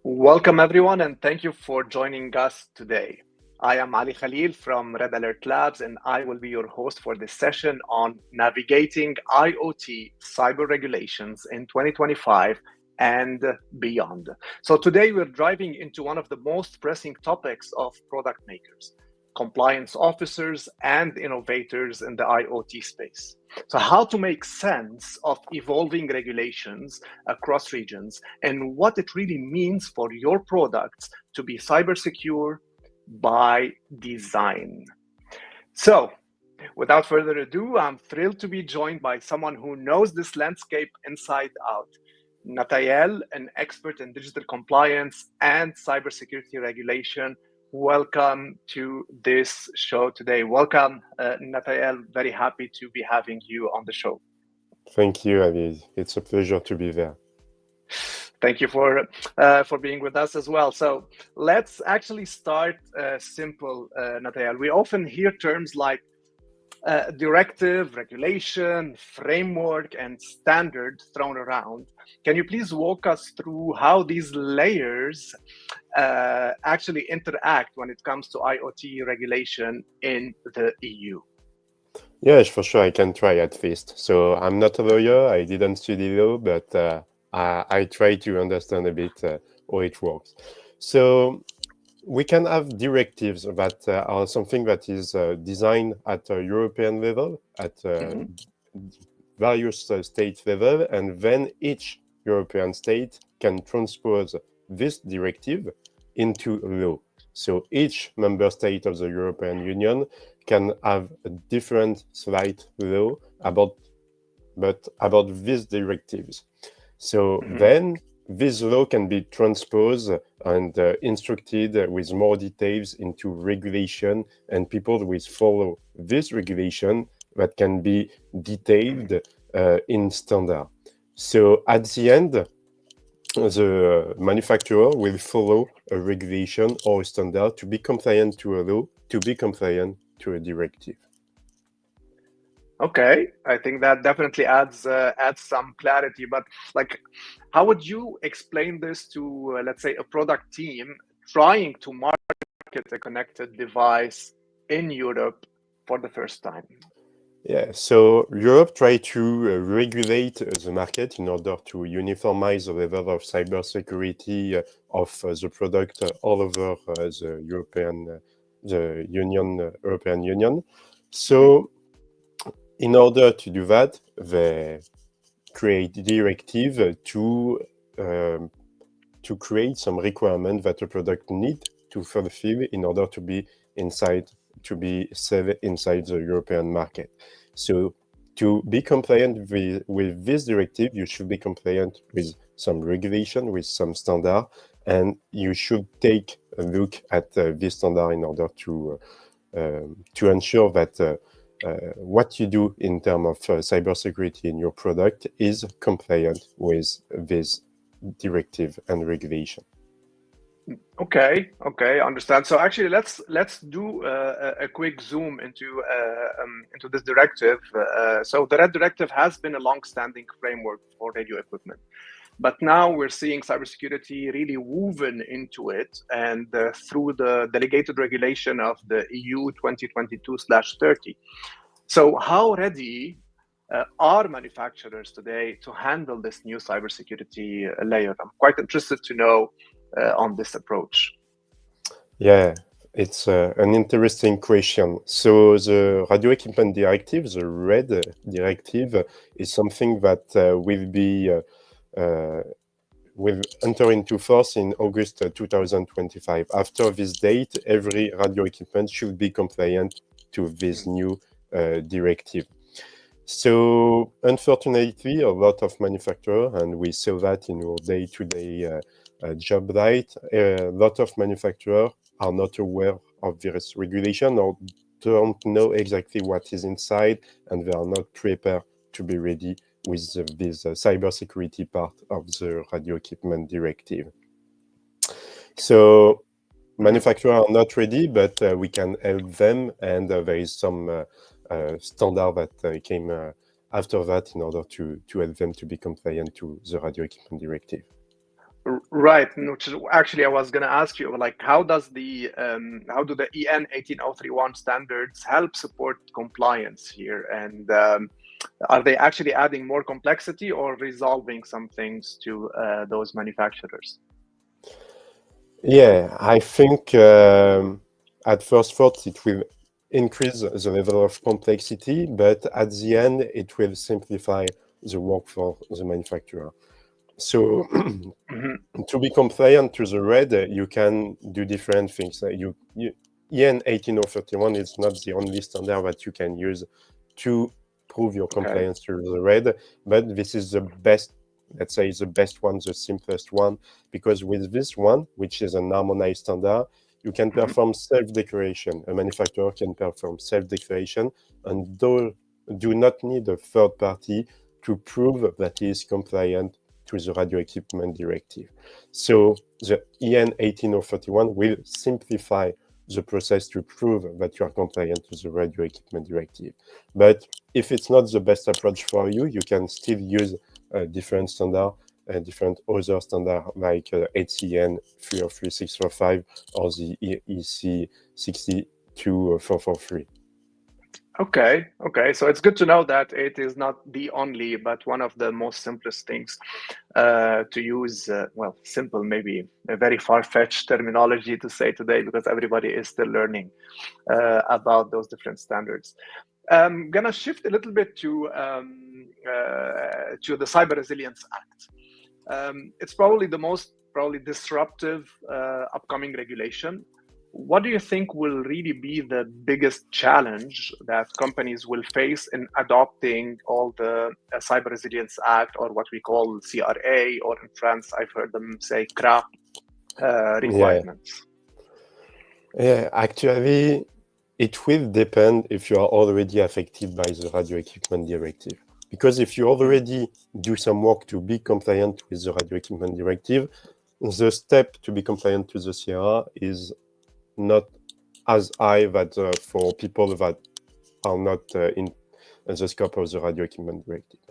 Welcome, everyone, and thank you for joining us today. I am Ali Khalil from Red Alert Labs, and I will be your host for this session on navigating IoT cyber regulations in 2025 and beyond. So, today we're driving into one of the most pressing topics of product makers, compliance officers, and innovators in the IoT space. So, how to make sense of evolving regulations across regions and what it really means for your products to be cyber secure by design. So, without further ado, I'm thrilled to be joined by someone who knows this landscape inside out. Natael, an expert in digital compliance and cybersecurity regulation. Welcome to this show today. Welcome, Natael. Very happy to be having you on the show. Thank you, Ali. It's a pleasure to be there. Thank you for being with us as well. So let's actually start simple, Natael. We often hear terms like directive, regulation, framework, and standard thrown around. Can you please walk us through how these layers actually interact when it comes to IoT regulation in the EU? Yes, for sure, I can try at least. So I'm not a lawyer, I didn't study law, but I try to understand a bit how it works. So we can have directives that are something that is designed at a European level, at various state level, and then each European state can transpose this directive into law. So each member state of the European Union can have a different slight law about these directives. So then this law can be transposed and instructed with more details into regulation, and people will follow this regulation that can be detailed in standard. So at the end, the manufacturer will follow a regulation or a standard to be compliant to a law, to be compliant to a directive. Okay, I think that definitely adds some clarity. But like, how would you explain this to, let's say, a product team trying to market a connected device in Europe for the first time? Yeah, so Europe tried to regulate the market in order to uniformize the level of cybersecurity of the product all over the European Union. So in order to do that, they create directive to create some requirement that a product need to fulfill in order to be sold inside the European market. So to be compliant with this directive, you should be compliant with some regulation, with some standard, and you should take a look at this standard in order to ensure that what you do in terms of cybersecurity in your product is compliant with this directive and regulation. Okay, understand. So actually, let's do a quick zoom into this directive. So the RED Directive has been a long-standing framework for radio equipment, but now we're seeing cybersecurity really woven into it, and through the delegated regulation of the EU 2022/30. So how ready are manufacturers today to handle this new cybersecurity layer? I'm quite interested to know on this approach. Yeah, it's an interesting question. So the Radio Equipment Directive, the RED Directive, is something that will enter into force in August 2025. After this date, every radio equipment should be compliant to this new directive. So unfortunately, a lot of manufacturers, and we see that in our day-to-day job site, a lot of manufacturers are not aware of this regulation or don't know exactly what is inside, and they are not prepared to be ready with this cybersecurity part of the radio equipment directive. So manufacturers are not ready, but we can help them, and there is some standard that came after that in order to help them to be compliant to the radio equipment directive. Right, which is actually I was going to ask you, like, how do the EN 18031 standards help support compliance here, and are they actually adding more complexity or resolving some things to those manufacturers? Yeah, I think at first thought it will increase the level of complexity, but at the end it will simplify the work for the manufacturer. So to be compliant to the RED, you can do different things. EN 18031 is not the only standard that you can use to prove your compliance to the RED, but this is the best, let's say the best one, the simplest one, because with this one, which is an harmonized standard, you can perform self-declaration. A manufacturer can perform self-declaration and do not need a third party to prove that he is compliant to the radio equipment directive. So the EN 18031 will simplify the process to prove that you are compliant to the radio equipment directive. But if it's not the best approach for you, you can still use a different standard, different other standard like HCN 303645 or the EC 62443. Okay. So it's good to know that it is not the only, but one of the most simplest things to use. Well, simple, maybe a very far-fetched terminology to say today, because everybody is still learning about those different standards. I'm gonna shift a little bit to the Cyber Resilience Act. It's probably the most disruptive upcoming regulation. What do you think will really be the biggest challenge that companies will face in adopting all the Cyber Resilience Act, or what we call CRA, or in France, I've heard them say CRA requirements? Yeah, actually, it will depend if you are already affected by the radio equipment directive. Because if you already do some work to be compliant with the radio equipment directive, the step to be compliant to the CRA is not as high that for people that are not in the scope of the radio equipment directive.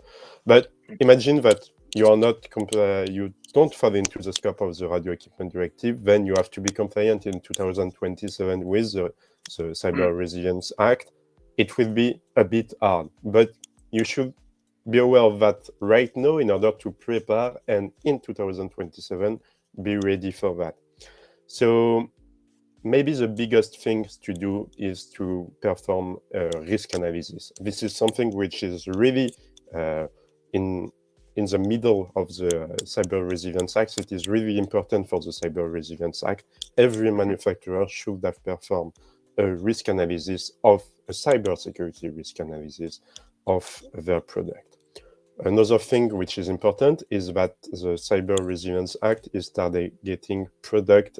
But imagine that you are not you don't fall into the scope of the radio equipment directive, then you have to be compliant in 2027 with the Cyber Resilience Act. It will be a bit hard, but you should be aware of that right now in order to prepare and in 2027 be ready for that. So maybe the biggest thing to do is to perform risk analysis. This is something which is really in the middle of the Cyber Resilience Act. It is really important for the Cyber Resilience Act. Every manufacturer should have performed a risk analysis of a cybersecurity risk analysis of their product. Another thing which is important is that the Cyber Resilience Act is targeting product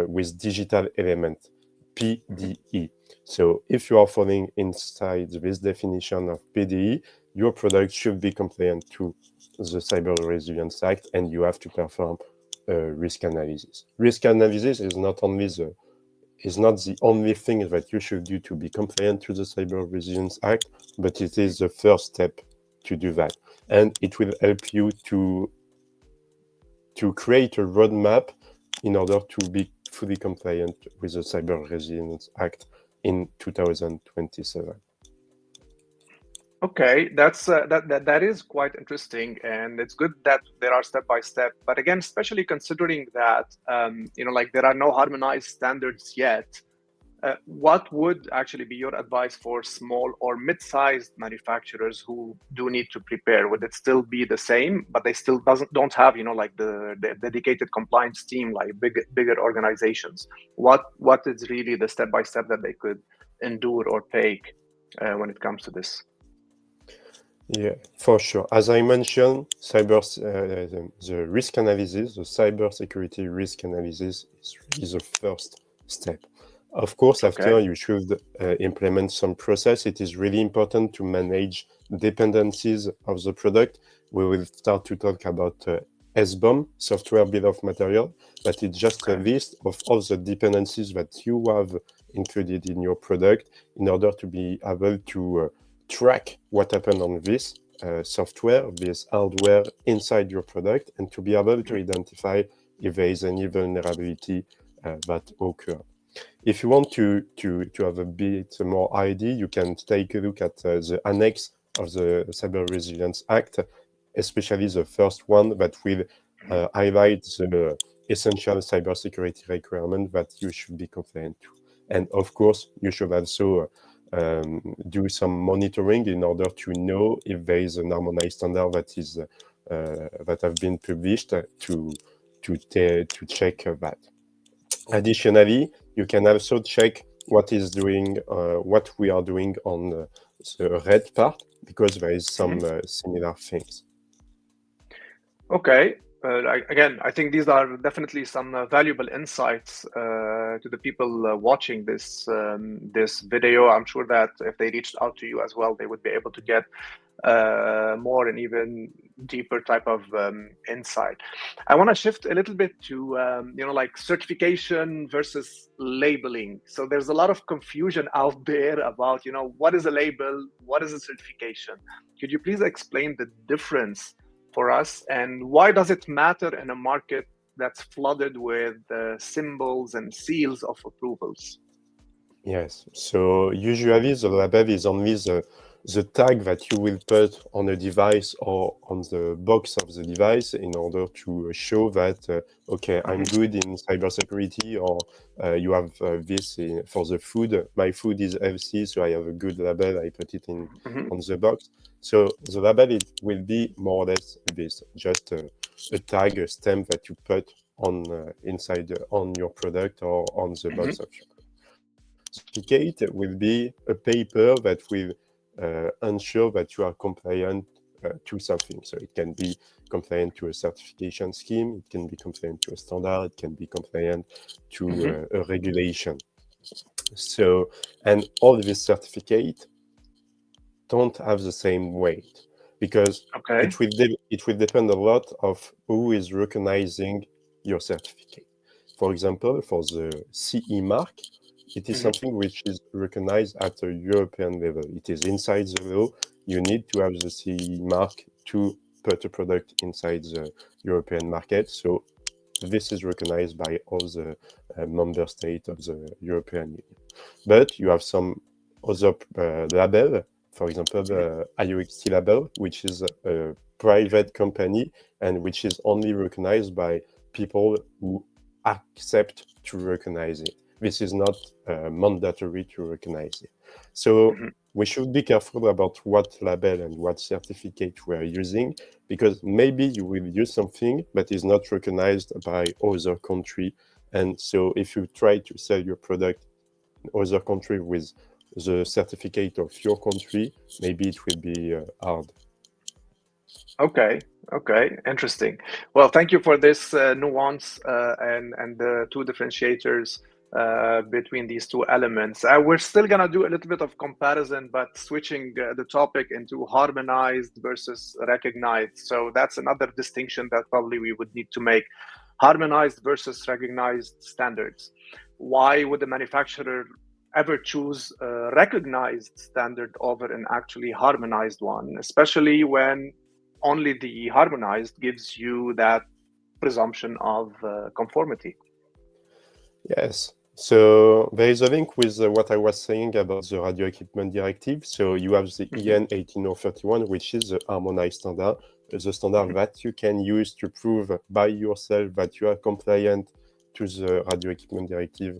with digital element, PDE. So if you are falling inside this definition of PDE, your product should be compliant to the Cyber Resilience Act, and you have to perform risk analysis. Risk analysis is not the only thing that you should do to be compliant to the Cyber Resilience Act, but it is the first step to do that. And it will help you to create a roadmap in order to be fully compliant with the Cyber Resilience Act in 2027. Okay, that is quite interesting, and it's good that there are step by step. But again, especially considering that like there are no harmonized standards yet, what would actually be your advice for small or mid-sized manufacturers who do need to prepare? Would it still be the same, but they still don't have like the dedicated compliance team like bigger organizations? What is really the step by step that they could endure or take when it comes to this? Yeah, for sure. As I mentioned, the risk analysis, the cybersecurity risk analysis is really the first step. Of course, after you should implement some process. It is really important to manage dependencies of the product. We will start to talk about SBOM, software bill of material, but it's just a list of all the dependencies that you have included in your product in order to be able to track what happened on this software, this hardware inside your product, and to be able to identify if there is any vulnerability that occur. If you want to have a bit more idea, you can take a look at the annex of the Cyber Resilience Act, especially the first one that will highlight the essential cybersecurity requirement that you should be compliant to. And of course, you should also do some monitoring in order to know if there is an harmonized standard that is that have been published to check that. Additionally, you can also check what we are doing on the RED part, because there is some similar things. Okay. Again, I think these are definitely some valuable insights to the people watching this video. I'm sure that if they reached out to you as well, they would be able to get more and even deeper type of insight. I want to shift a little bit to like certification versus labeling. So there's a lot of confusion out there about what is a label, what is a certification. Could you please explain the difference for us, and why does it matter in a market that's flooded with symbols and seals of approvals? Yes, so usually the label is only the tag that you will put on a device or on the box of the device in order to show that, okay, I'm good in cybersecurity, or you have this for the food. My food is healthy, so I have a good label. I put it in on the box. So the label, it will be more or less this, just a tag, a stamp that you put on inside on your product or on the box of your product. Certificate will be a paper that will ensure that you are compliant to something. So it can be compliant to a certification scheme, it can be compliant to a standard, it can be compliant to a regulation. So, and all these certificates don't have the same weight, because it will depend a lot of who is recognizing your certificate. For example, for the CE mark, it is something which is recognized at a European level. It is inside the law. You need to have the CE mark to put a product inside the European market. So this is recognized by all the member states of the European Union. But you have some other label, for example, the IoT label, which is a private company and which is only recognized by people who accept to recognize it. This is not mandatory to recognize it. So we should be careful about what label and what certificate we are using, because maybe you will use something that is not recognized by other country. And so if you try to sell your product in other country with the certificate of your country, maybe it will be hard. Okay, interesting. Well, thank you for this nuance and the two differentiators between these two elements. We're still gonna do a little bit of comparison, but switching the topic into harmonized versus recognized. So that's another distinction that probably we would need to make. Harmonized versus recognized standards. Why would the manufacturer ever choose a recognized standard over an actually harmonized one, especially when only the harmonized gives you that presumption of conformity? Yes. So there is a link with what I was saying about the radio equipment directive. So you have the EN18031, which is the harmonized standard, the standard that you can use to prove by yourself that you are compliant to the radio equipment directive,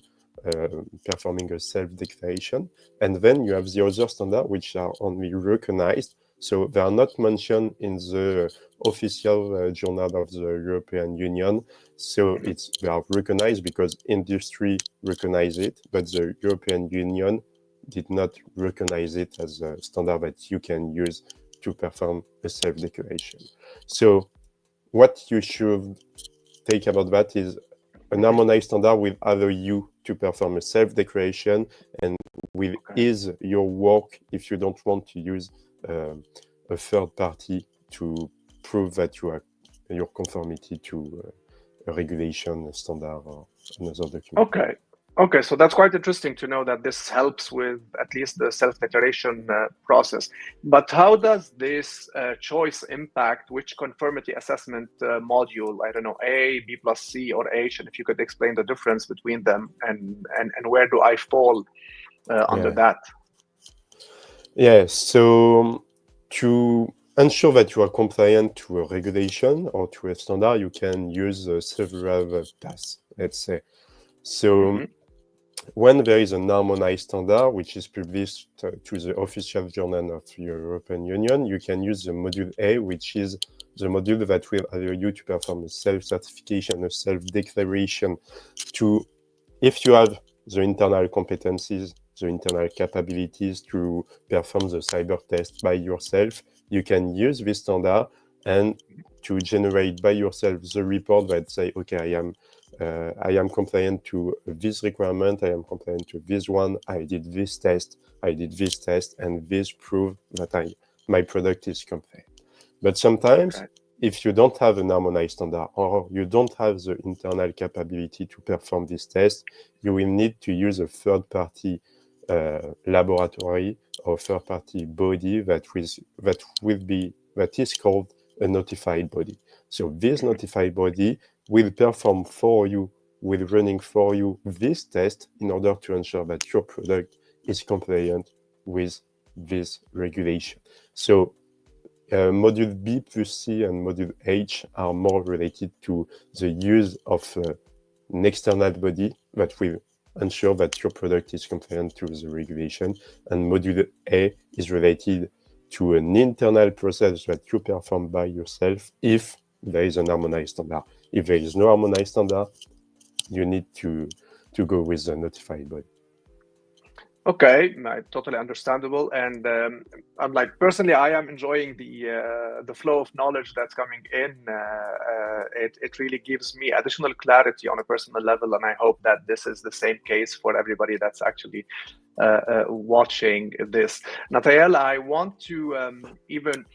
performing a self-declaration. And then you have the other standard, which are only recognized. So they are not mentioned in the official journal of the European Union. So they are recognized because industry recognize it, but the European Union did not recognize it as a standard that you can use to perform a self-declaration. So what you should take about that is an harmonized standard will allow you to perform a self-declaration and will ease your work if you don't want to use a third party to prove that you are your conformity to a regulation, a standard, or another document. Okay, so that's quite interesting to know that this helps with at least the self-declaration process. But how does this choice impact which conformity assessment module? I don't know, A, B plus C, or H, and if you could explain the difference between them and where do I fall under that? Yeah, so to ensure that you are compliant to a regulation or to a standard, you can use several paths, let's say. So when there is an harmonized standard, which is published to the official journal of the European Union, you can use the module A, which is the module that will allow you to perform a self-certification, a self-declaration to, if you have the internal competencies, the internal capabilities to perform the cyber test by yourself, you can use this standard and to generate by yourself the report that say, okay, I am compliant to this requirement, I am compliant to this one, I did this test, and this prove that my product is compliant. But sometimes, if you don't have an harmonized standard or you don't have the internal capability to perform this test, you will need to use a third-party laboratory or third-party body that is called a notified body. So this notified body will perform for you, will running for you this test in order to ensure that your product is compliant with this regulation. So module B plus C and module H are more related to the use of an external body that will ensure that your product is compliant to the regulation, and module A is related to an internal process that you perform by yourself if there is an harmonized standard. If there is no harmonized standard, you need to go with the notified body. Okay, totally understandable, and I'm like personally, I am enjoying the flow of knowledge that's coming in. It really gives me additional clarity on a personal level, and I hope that this is the same case for everybody that's actually watching this. Natael, I want to even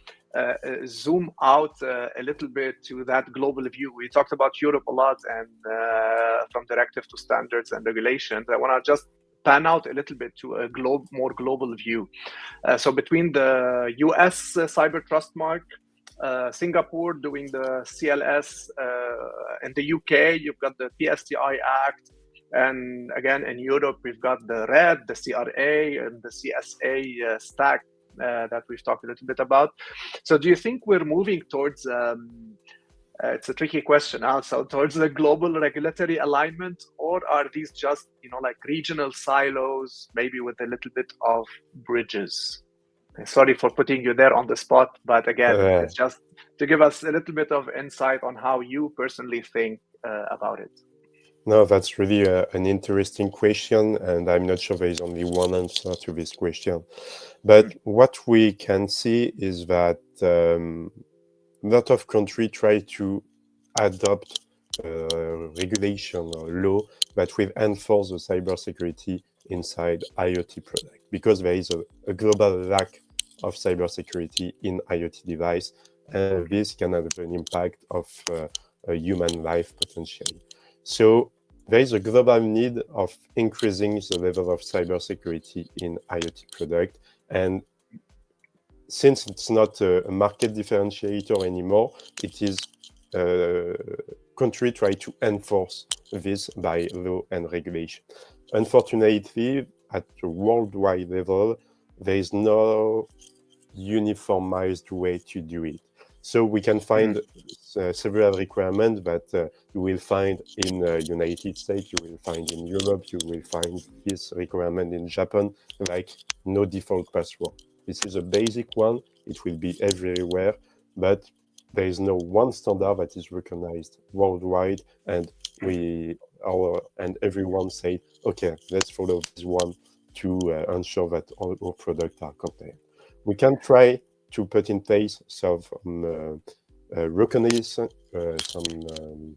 zoom out a little bit to that global view. We talked about Europe a lot, and from directive to standards and regulations. I want to just pan out a little bit to a more global view. So between the US cyber trust mark, Singapore doing the CLS, in the UK, you've got the PSTI Act. And again, in Europe, we've got the RED, the CRA, and the CSA stack that we've talked a little bit about. So do you think we're moving towards, it's a tricky question also, towards the global regulatory alignment, or are these just, like regional silos, maybe with a little bit of bridges? Sorry for putting you there on the spot, but again, it's just to give us a little bit of insight on how you personally think about it. No, that's really an interesting question, and I'm not sure there is only one answer to this question. But what we can see is that a lot of countries try to adopt regulation or law that will enforce the cybersecurity inside IoT product, because there is a global lack of cybersecurity in IoT device, and this can have an impact of a human life potentially. So there is a global need of increasing the level of cybersecurity in IoT product, and since it's not a market differentiator anymore, it is country try to enforce this by law and regulation. Unfortunately, at a worldwide level, there is no uniformized way to do it. So we can find several requirements that you will find in United States, you will find in Europe, you will find this requirement in Japan, like no default password. This is a basic one, it will be everywhere, but there is no one standard that is recognized worldwide, and everyone say, okay, let's follow this one to ensure that all our products are compliant. We can try to put in place some recognition, some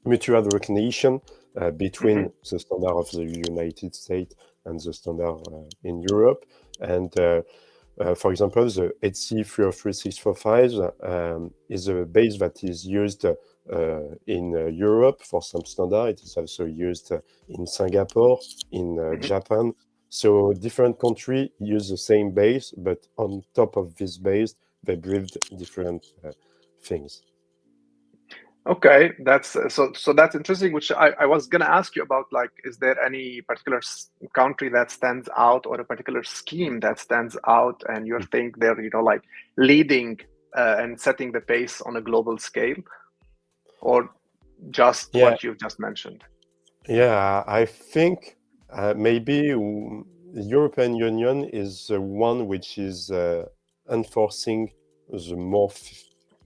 mutual recognition between the standard of the United States and the standard in Europe. And for example, the HC 303.645 is a base that is used in Europe for some standard. It is also used in Singapore, in Japan. So different countries use the same base, but on top of this base, they build different things. Okay, that's so that's interesting. Which I was gonna ask you about. Like, is there any particular country that stands out, or a particular scheme that stands out, and you think they're like leading and setting the pace on a global scale, or just what you've just mentioned? Yeah, I think maybe the European Union is the one which is enforcing the more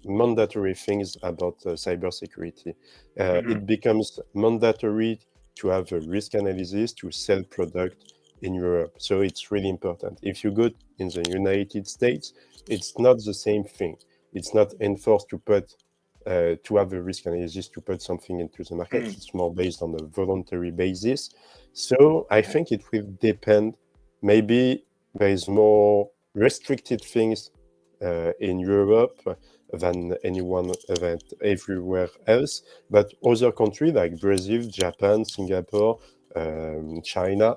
mandatory things about cybersecurity. It becomes mandatory to have a risk analysis to sell product in Europe. So it's really important. If you go in the United States, it's not the same thing. It's not enforced to put to have a risk analysis to put something into the market. It's more based on a voluntary basis. So I think it will depend. Maybe there is more restricted things in Europe than everywhere else. But other countries like Brazil, Japan, Singapore, China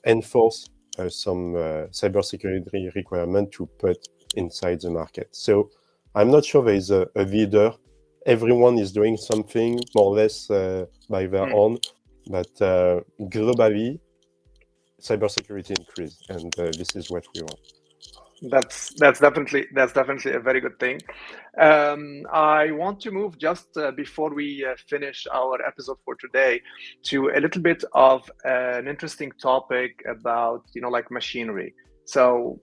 enforce some cybersecurity requirement to put inside the market. So I'm not sure there is a leader. Everyone is doing something more or less by their own, but globally, cybersecurity increase, and this is what we want. That's definitely a very good thing. I want to move just before we finish our episode for today to a little bit of an interesting topic about like machinery. So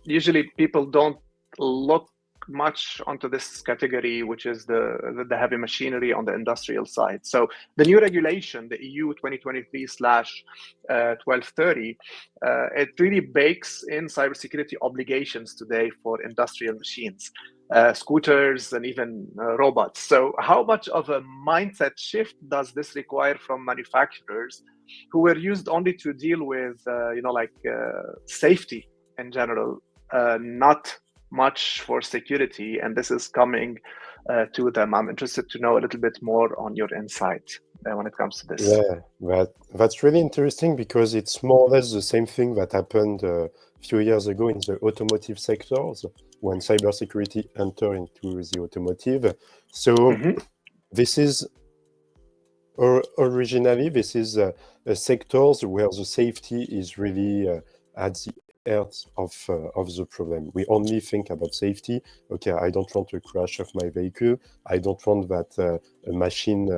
usually people don't look much onto this category, which is the heavy machinery on the industrial side. So the new regulation, the EU 2023/1230, it really bakes in cybersecurity obligations today for industrial machines, scooters, and even robots. So how much of a mindset shift does this require from manufacturers who were used only to deal with safety in general, not much for security, and this is coming to them? I'm interested to know a little bit more on your insight when it comes to this. Yeah, that's really interesting because it's more or less the same thing that happened a few years ago in the automotive sectors when cybersecurity entered into the automotive. So this is originally this is sectors where the safety is really at the heart of the problem. We only think about safety. Okay, I don't want a crash of my vehicle. I don't want that a machine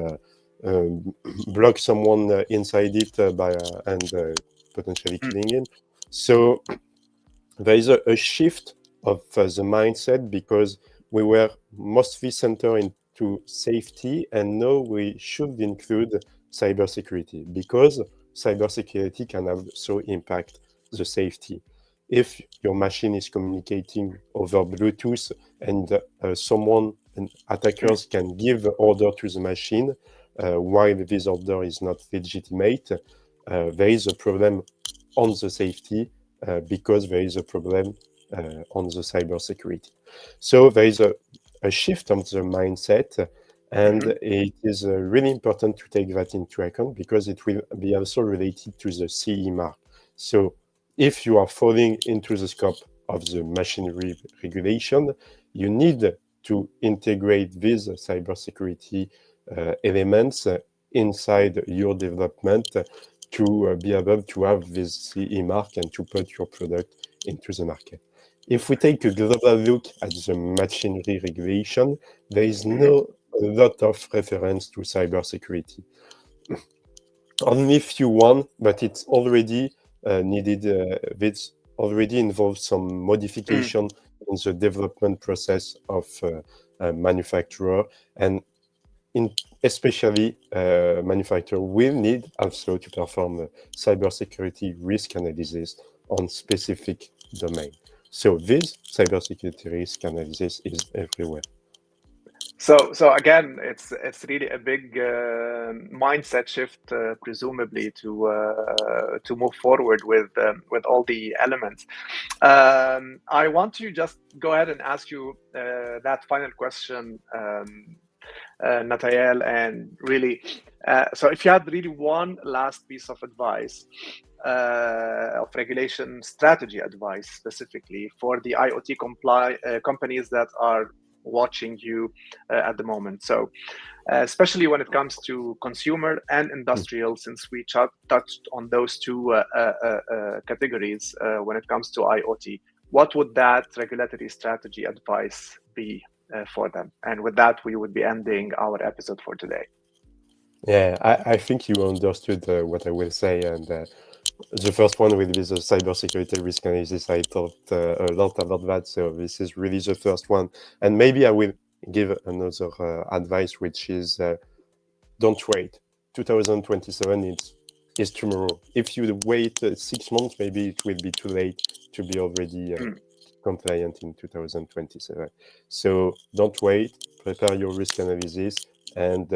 block someone inside it and potentially killing him. So there is a shift of the mindset because we were mostly centered into safety, and now we should include cybersecurity because cybersecurity can also impact the safety. If your machine is communicating over Bluetooth and attackers can give order to the machine while this order is not legitimate, there is a problem on the safety because there is a problem on the cybersecurity. So there is a shift on the mindset, and it is really important to take that into account because it will be also related to the CE mark. So if you are falling into the scope of the machinery regulation, you need to integrate these cybersecurity elements inside your development to be able to have this CE mark and to put your product into the market. If we take a global look at the machinery regulation, there is no lot of reference to cybersecurity. Only few one, but it's already needed. This already involves some modification in the development process of a manufacturer, and especially manufacturer will need also to perform a cybersecurity risk analysis on specific domain. So this cybersecurity risk analysis is everywhere. So again, it's really a big mindset shift, presumably to move forward with all the elements. I want to just go ahead and ask you that final question. Natael, and really, so if you had really one last piece of advice, of regulation strategy advice specifically for the IoT companies that are watching you at the moment. So especially when it comes to consumer and industrial, since we touched on those two categories when it comes to IoT, what would that regulatory strategy advice be for them? And with that, we would be ending our episode for today. Yeah, I think you understood what I will say, and the first one will be the cybersecurity risk analysis. I talked a lot about that, so this is really the first one. And maybe I will give another advice, which is don't wait. 2027 is tomorrow. If you wait 6 months, maybe it will be too late to be already compliant in 2027. So don't wait, prepare your risk analysis, and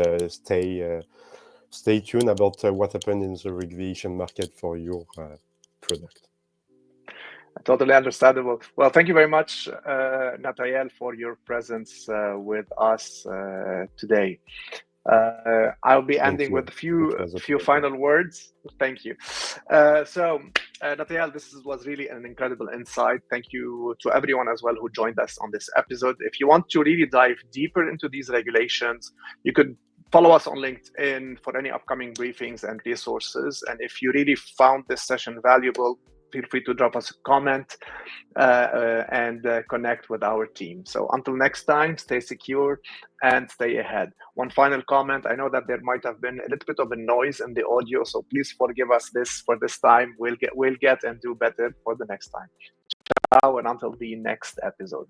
stay tuned about what happened in the regulation market for your product. Totally understandable. Well, thank you very much, Natael, for your presence with us today. I'll be ending with a few final words. Thank you. Natael, this was really an incredible insight. Thank you to everyone as well who joined us on this episode. If you want to really dive deeper into these regulations, you could follow us on LinkedIn for any upcoming briefings and resources. And if you really found this session valuable, feel free to drop us a comment and connect with our team. So until next time, stay secure and stay ahead. One final comment. I know that there might have been a little bit of a noise in the audio, so please forgive us for this time. We'll get and do better for the next time. Ciao, and until the next episode.